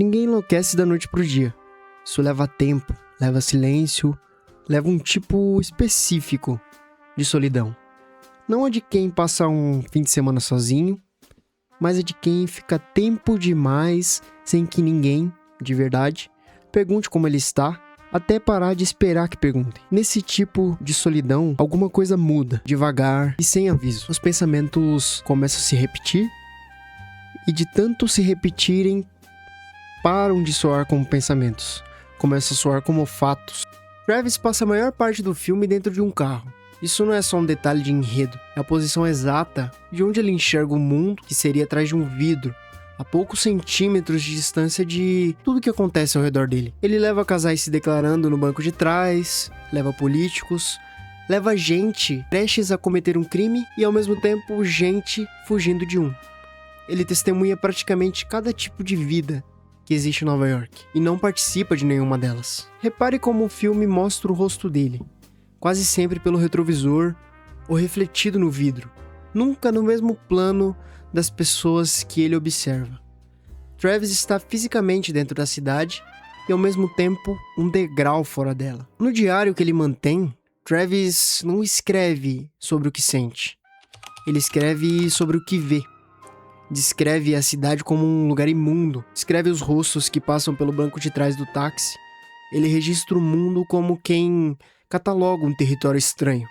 Ninguém enlouquece da noite pro dia. Isso leva tempo, leva silêncio, leva um tipo específico de solidão. Não a de quem passa um fim de semana sozinho, mas a de quem fica tempo demais sem que ninguém, de verdade, pergunte como ele está, até parar de esperar que perguntem. Nesse tipo de solidão, alguma coisa muda, devagar e sem aviso. Os pensamentos começam a se repetir, e de tanto se repetirem, param de soar como pensamentos, começam a soar como fatos. Travis passa a maior parte do filme dentro de um carro. Isso não é só um detalhe de enredo, é a posição exata de onde ele enxerga o mundo, que seria atrás de um vidro, a poucos centímetros de distância de tudo que acontece ao redor dele. Ele leva casais se declarando no banco de trás, leva políticos, leva gente prestes a cometer um crime e ao mesmo tempo gente fugindo de um. Ele testemunha praticamente cada tipo de vida que existe em Nova York e não participa de nenhuma delas. Repare como o filme mostra o rosto dele, quase sempre pelo retrovisor ou refletido no vidro, nunca no mesmo plano das pessoas que ele observa. Travis está fisicamente dentro da cidade e ao mesmo tempo um degrau fora dela. No diário que ele mantém, Travis não escreve sobre o que sente, ele escreve sobre o que vê. Descreve a cidade como um lugar imundo, descreve os rostos que passam pelo banco de trás do táxi. Ele registra o mundo como quem cataloga um território estranho,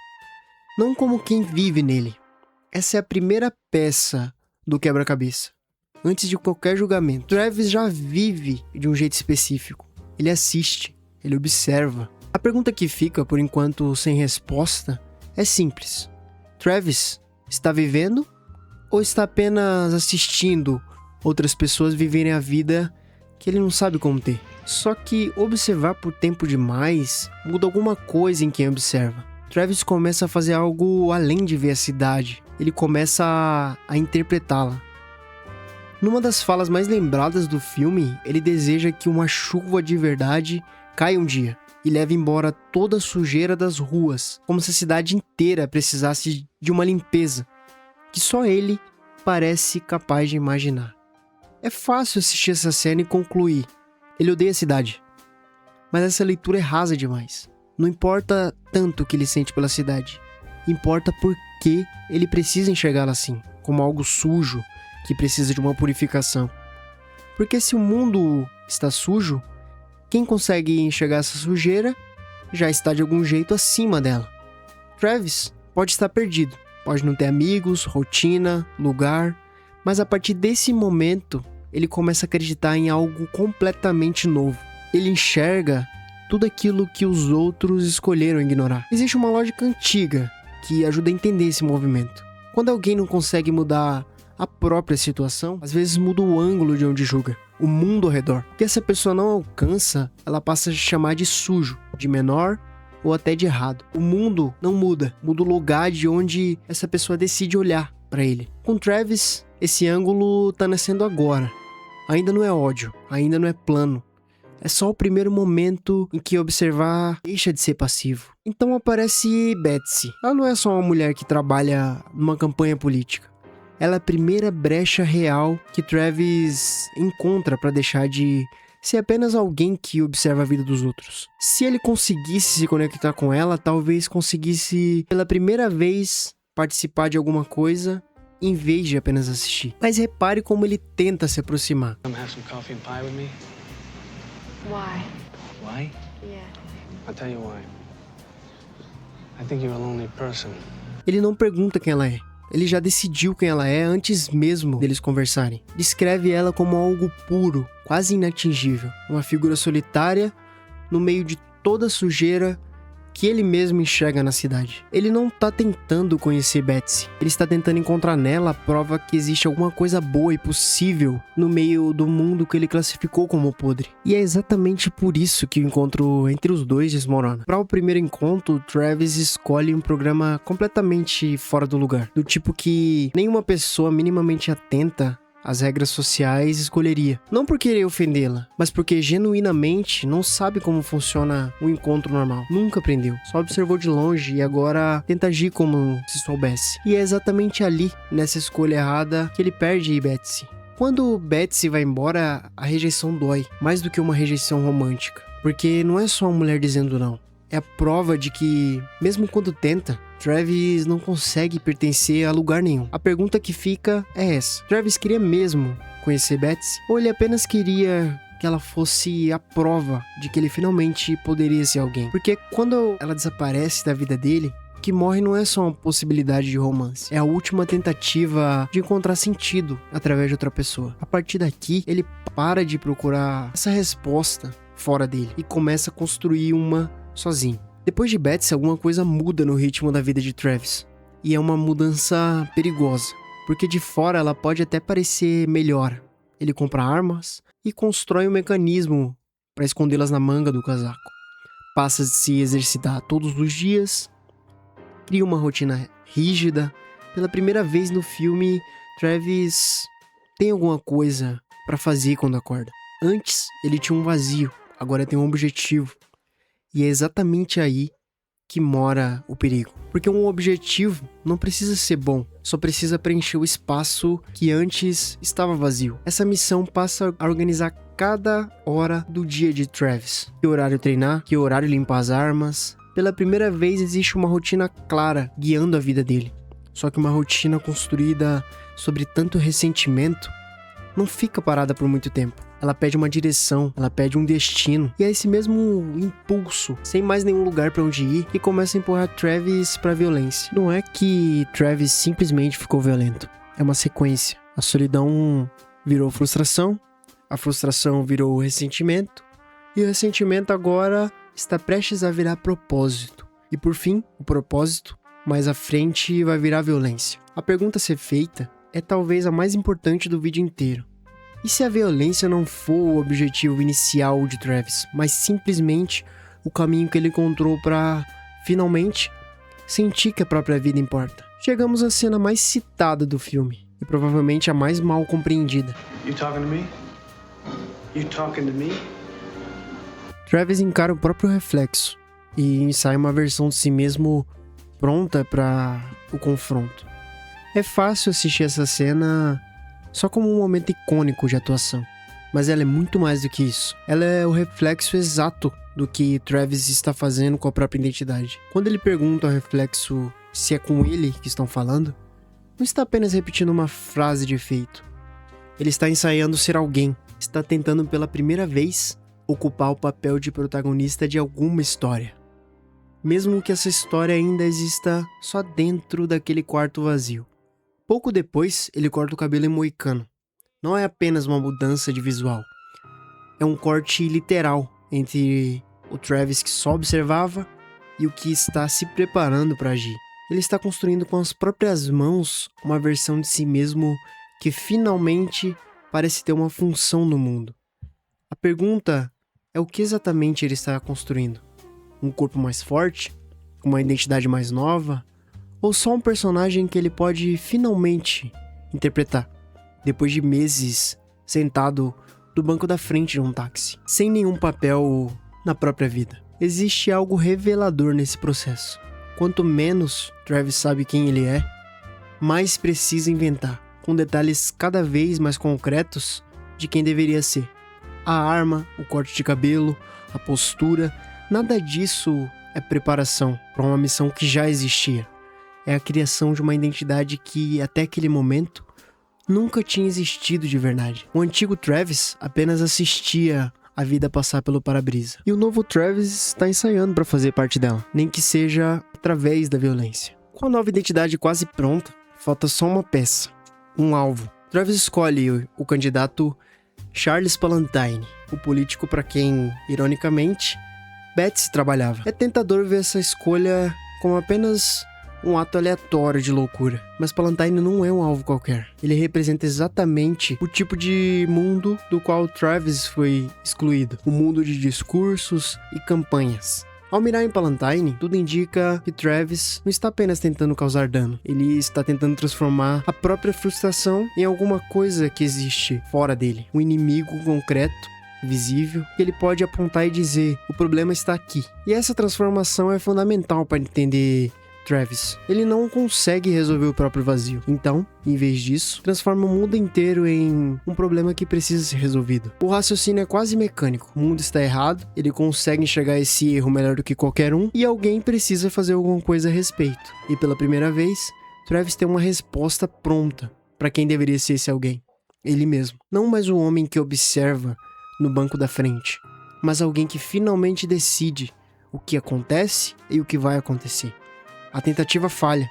não como quem vive nele. Essa é a primeira peça do quebra-cabeça. Antes de qualquer julgamento, Travis já vive de um jeito específico. Ele assiste, ele observa. A pergunta que fica, por enquanto sem resposta, é simples. Travis está vivendo ou está apenas assistindo outras pessoas viverem a vida que ele não sabe como ter? Só que observar por tempo demais muda alguma coisa em quem observa. Travis começa a fazer algo além de ver a cidade. Ele começa a interpretá-la. Numa das falas mais lembradas do filme, ele deseja que uma chuva de verdade caia um dia e leve embora toda a sujeira das ruas, como se a cidade inteira precisasse de uma limpeza que só ele parece capaz de imaginar. É fácil assistir essa cena e concluir: ele odeia a cidade. Mas essa leitura é rasa demais. Não importa tanto o que ele sente pela cidade. Importa por que ele precisa enxergá-la assim, como algo sujo que precisa de uma purificação. Porque se o mundo está sujo, quem consegue enxergar essa sujeira já está de algum jeito acima dela. Travis pode estar perdido. Pode não ter amigos, rotina, lugar, mas a partir desse momento, ele começa a acreditar em algo completamente novo. Ele enxerga tudo aquilo que os outros escolheram ignorar. Existe uma lógica antiga que ajuda a entender esse movimento. Quando alguém não consegue mudar a própria situação, às vezes muda o ângulo de onde julga, o mundo ao redor. O que essa pessoa não alcança, ela passa a chamar de sujo, de menor ou até de errado. O mundo não muda, muda o lugar de onde essa pessoa decide olhar para ele. Com Travis, esse ângulo tá nascendo agora. Ainda não é ódio, ainda não é plano. É só o primeiro momento em que observar deixa de ser passivo. Então aparece Betsy. Ela não é só uma mulher que trabalha numa campanha política. Ela é a primeira brecha real que Travis encontra para deixar de ser apenas alguém que observa a vida dos outros. Se ele conseguisse se conectar com ela, talvez conseguisse pela primeira vez participar de alguma coisa em vez de apenas assistir. Mas repare como ele tenta se aproximar. Come have some coffee and pie with me? Why? Why? Yeah. I'll tell you why. I think you're a lonely person. Ele não pergunta quem ela é. Ele já decidiu quem ela é antes mesmo deles conversarem. Descreve ela como algo puro, quase inatingível. Uma figura solitária no meio de toda a sujeira que ele mesmo enxerga na cidade. Ele não tá tentando conhecer Betsy. Ele está tentando encontrar nela a prova que existe alguma coisa boa e possível no meio do mundo que ele classificou como podre. E é exatamente por isso que o encontro entre os dois desmorona. Para o primeiro encontro, Travis escolhe um programa completamente fora do lugar. Do tipo que nenhuma pessoa minimamente atenta às regras sociais escolheria. Não por querer ofendê-la, mas porque genuinamente não sabe como funciona um encontro normal. Nunca aprendeu, só observou de longe e agora tenta agir como se soubesse. E é exatamente ali, nessa escolha errada, que ele perde Betsy. Quando Betsy vai embora, a rejeição dói, mais do que uma rejeição romântica. Porque não é só uma mulher dizendo não. É a prova de que, mesmo quando tenta, Travis não consegue pertencer a lugar nenhum. A pergunta que fica é essa: Travis queria mesmo conhecer Betsy? Ou ele apenas queria que ela fosse a prova de que ele finalmente poderia ser alguém? Porque quando ela desaparece da vida dele, o que morre não é só uma possibilidade de romance, é a última tentativa de encontrar sentido através de outra pessoa. A partir daqui, ele para de procurar essa resposta fora dele e começa a construir uma sozinho. Depois de Betsy, alguma coisa muda no ritmo da vida de Travis. E é uma mudança perigosa, porque de fora ela pode até parecer melhor. Ele compra armas e constrói um mecanismo para escondê-las na manga do casaco. Passa a se exercitar todos os dias, cria uma rotina rígida. Pela primeira vez no filme, Travis tem alguma coisa para fazer quando acorda. Antes, ele tinha um vazio, agora tem um objetivo. E é exatamente aí que mora o perigo. Porque um objetivo não precisa ser bom, só precisa preencher o espaço que antes estava vazio. Essa missão passa a organizar cada hora do dia de Travis. Que horário treinar, que horário limpar as armas. Pela primeira vez existe uma rotina clara guiando a vida dele. Só que uma rotina construída sobre tanto ressentimento não fica parada por muito tempo. Ela pede uma direção, ela pede um destino. E é esse mesmo impulso, sem mais nenhum lugar pra onde ir, que começa a empurrar Travis pra violência. Não é que Travis simplesmente ficou violento. É uma sequência. A solidão virou frustração, a frustração virou ressentimento, e o ressentimento agora está prestes a virar propósito. E por fim, o propósito, mais à frente, vai virar violência. A pergunta a ser feita é talvez a mais importante do vídeo inteiro. E se a violência não for o objetivo inicial de Travis, mas simplesmente o caminho que ele encontrou para, finalmente, sentir que a própria vida importa? Chegamos à cena mais citada do filme, e provavelmente a mais mal compreendida. You talking to me? You talking to me? Travis encara o próprio reflexo e ensaia uma versão de si mesmo pronta para o confronto. É fácil assistir essa cena só como um momento icônico de atuação, mas ela é muito mais do que isso. Ela é o reflexo exato do que Travis está fazendo com a própria identidade. Quando ele pergunta ao reflexo se é com ele que estão falando, não está apenas repetindo uma frase de efeito. Ele está ensaiando ser alguém, está tentando pela primeira vez ocupar o papel de protagonista de alguma história. Mesmo que essa história ainda exista só dentro daquele quarto vazio. Pouco depois, ele corta o cabelo em moicano. Não é apenas uma mudança de visual. É um corte literal entre o Travis que só observava e o que está se preparando para agir. Ele está construindo com as próprias mãos uma versão de si mesmo que finalmente parece ter uma função no mundo. A pergunta é o que exatamente ele está construindo? Um corpo mais forte? Uma identidade mais nova? Ou só um personagem que ele pode finalmente interpretar, depois de meses sentado no banco da frente de um táxi, sem nenhum papel na própria vida? Existe algo revelador nesse processo. Quanto menos Travis sabe quem ele é, mais precisa inventar, com detalhes cada vez mais concretos de quem deveria ser. A arma, o corte de cabelo, a postura, nada disso é preparação para uma missão que já existia. É a criação de uma identidade que, até aquele momento, nunca tinha existido de verdade. O antigo Travis apenas assistia a vida passar pelo para-brisa. E o novo Travis está ensaiando para fazer parte dela, nem que seja através da violência. Com a nova identidade quase pronta, falta só uma peça, um alvo. Travis escolhe o candidato Charles Palantine, o político para quem, ironicamente, Betsy trabalhava. É tentador ver essa escolha como apenas um ato aleatório de loucura. Mas Palantine não é um alvo qualquer. Ele representa exatamente o tipo de mundo do qual Travis foi excluído. O mundo de discursos e campanhas. Ao mirar em Palantine, tudo indica que Travis não está apenas tentando causar dano. Ele está tentando transformar a própria frustração em alguma coisa que existe fora dele. Um inimigo concreto, visível, que ele pode apontar e dizer: o problema está aqui. E essa transformação é fundamental para entender Travis. Ele não consegue resolver o próprio vazio. Então, em vez disso, transforma o mundo inteiro em um problema que precisa ser resolvido. O raciocínio é quase mecânico. O mundo está errado, ele consegue enxergar esse erro melhor do que qualquer um, e alguém precisa fazer alguma coisa a respeito. E pela primeira vez, Travis tem uma resposta pronta para quem deveria ser esse alguém. Ele mesmo. Não mais o homem que observa no banco da frente, mas alguém que finalmente decide o que acontece e o que vai acontecer. A tentativa falha.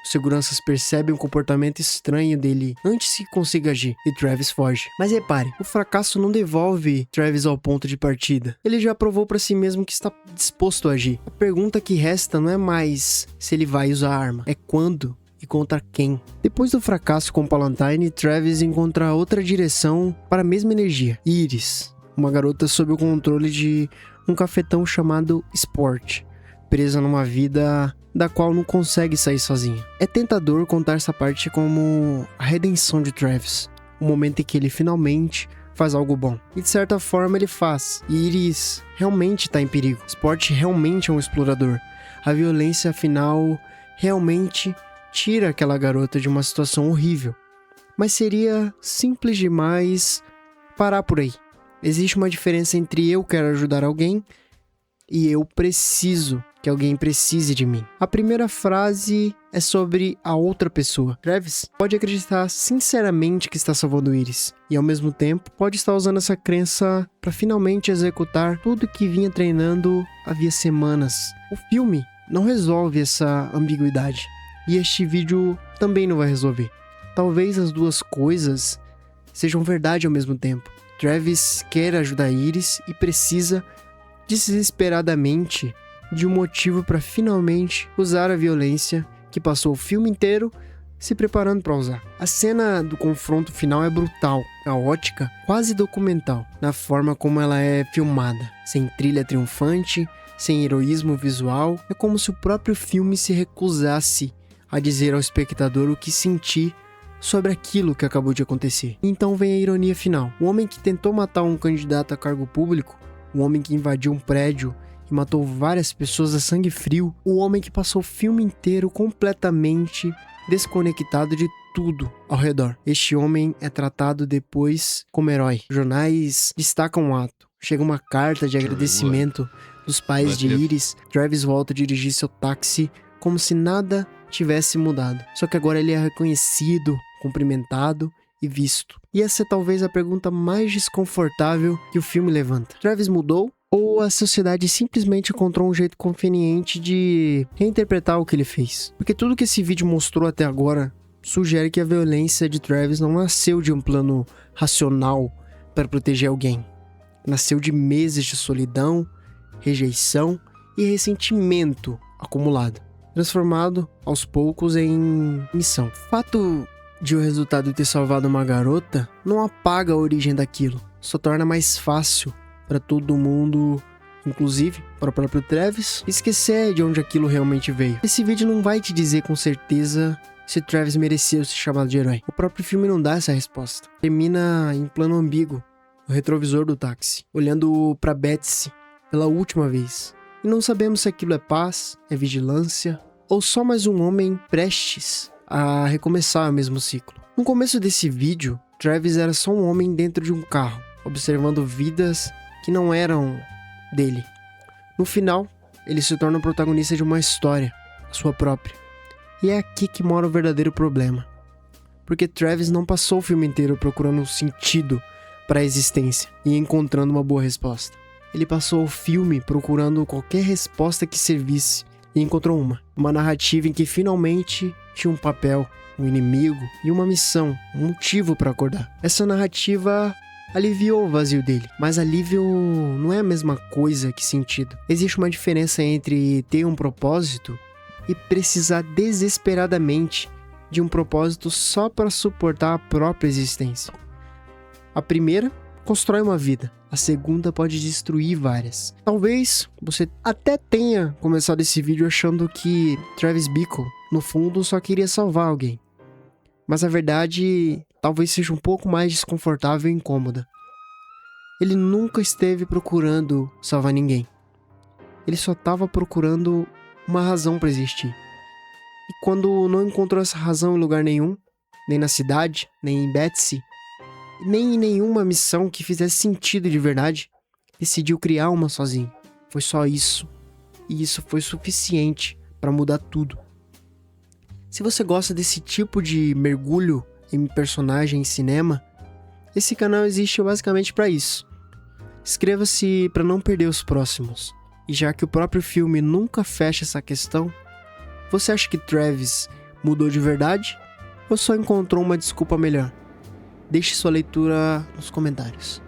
Os seguranças percebem um comportamento estranho dele antes que consiga agir, e Travis foge. Mas repare, o fracasso não devolve Travis ao ponto de partida. Ele já provou para si mesmo que está disposto a agir. A pergunta que resta não é mais se ele vai usar a arma, é quando e contra quem. Depois do fracasso com Palantine, Travis encontra outra direção para a mesma energia. Iris, uma garota sob o controle de um cafetão chamado Sport, presa numa vida da qual não consegue sair sozinha. É tentador contar essa parte como a redenção de Travis, o momento em que ele finalmente faz algo bom. E de certa forma ele faz. Iris realmente está em perigo. Sport realmente é um explorador. A violência, afinal, realmente tira aquela garota de uma situação horrível. Mas seria simples demais parar por aí. Existe uma diferença entre eu quero ajudar alguém e eu preciso que alguém precise de mim. A primeira frase é sobre a outra pessoa. Travis pode acreditar sinceramente que está salvando Iris e ao mesmo tempo pode estar usando essa crença para finalmente executar tudo que vinha treinando havia semanas. O filme não resolve essa ambiguidade e este vídeo também não vai resolver. Talvez as duas coisas sejam verdade ao mesmo tempo. Travis quer ajudar Iris e precisa desesperadamente de um motivo para finalmente usar a violência que passou o filme inteiro se preparando para usar. A cena do confronto final é brutal, caótica, quase documental, na forma como ela é filmada, sem trilha triunfante, sem heroísmo visual. É como se o próprio filme se recusasse a dizer ao espectador o que sentir sobre aquilo que acabou de acontecer. Então vem a ironia final. O homem que tentou matar um candidato a cargo público, o homem que invadiu um prédio e matou várias pessoas a sangue frio, o homem que passou o filme inteiro completamente desconectado de tudo ao redor. Este homem é tratado depois como herói. Os jornais destacam o ato. Chega uma carta de agradecimento dos pais de Iris. Travis volta a dirigir seu táxi como se nada tivesse mudado. Só que agora ele é reconhecido, cumprimentado e visto. E essa é talvez a pergunta mais desconfortável que o filme levanta. Travis mudou? Ou a sociedade simplesmente encontrou um jeito conveniente de reinterpretar o que ele fez? Porque tudo que esse vídeo mostrou até agora sugere que a violência de Travis não nasceu de um plano racional para proteger alguém. Nasceu de meses de solidão, rejeição e ressentimento acumulado, transformado aos poucos em missão. O fato de o resultado ter salvado uma garota não apaga a origem daquilo, só torna mais fácil para todo mundo, inclusive para o próprio Travis, esquecer de onde aquilo realmente veio. Esse vídeo não vai te dizer com certeza se Travis mereceu ser chamado de herói. O próprio filme não dá essa resposta. Termina em plano ambíguo, no retrovisor do táxi, olhando para Betsy pela última vez. E não sabemos se aquilo é paz, é vigilância, ou só mais um homem prestes a recomeçar o mesmo ciclo. No começo desse vídeo, Travis era só um homem dentro de um carro, observando vidas que não eram dele. No final, ele se torna o protagonista de uma história, a sua própria. E é aqui que mora o verdadeiro problema. Porque Travis não passou o filme inteiro procurando um sentido para a existência e encontrando uma boa resposta. Ele passou o filme procurando qualquer resposta que servisse e encontrou uma narrativa em que finalmente tinha um papel, um inimigo e uma missão, um motivo para acordar. Essa narrativa aliviou o vazio dele, mas alívio não é a mesma coisa que sentido. Existe uma diferença entre ter um propósito e precisar desesperadamente de um propósito só para suportar a própria existência. A primeira constrói uma vida, a segunda pode destruir várias. Talvez você até tenha começado esse vídeo achando que Travis Bickle, no fundo, só queria salvar alguém. Mas a verdade talvez seja um pouco mais desconfortável e incômoda. Ele nunca esteve procurando salvar ninguém. Ele só estava procurando uma razão para existir. E quando não encontrou essa razão em lugar nenhum, nem na cidade, nem em Betsy, nem em nenhuma missão que fizesse sentido de verdade, decidiu criar uma sozinho. Foi só isso. E isso foi suficiente para mudar tudo. Se você gosta desse tipo de mergulho em personagem em cinema, esse canal existe basicamente para isso. Inscreva-se para não perder os próximos. E já que o próprio filme nunca fecha essa questão, você acha que Travis mudou de verdade ou só encontrou uma desculpa melhor? Deixe sua leitura nos comentários.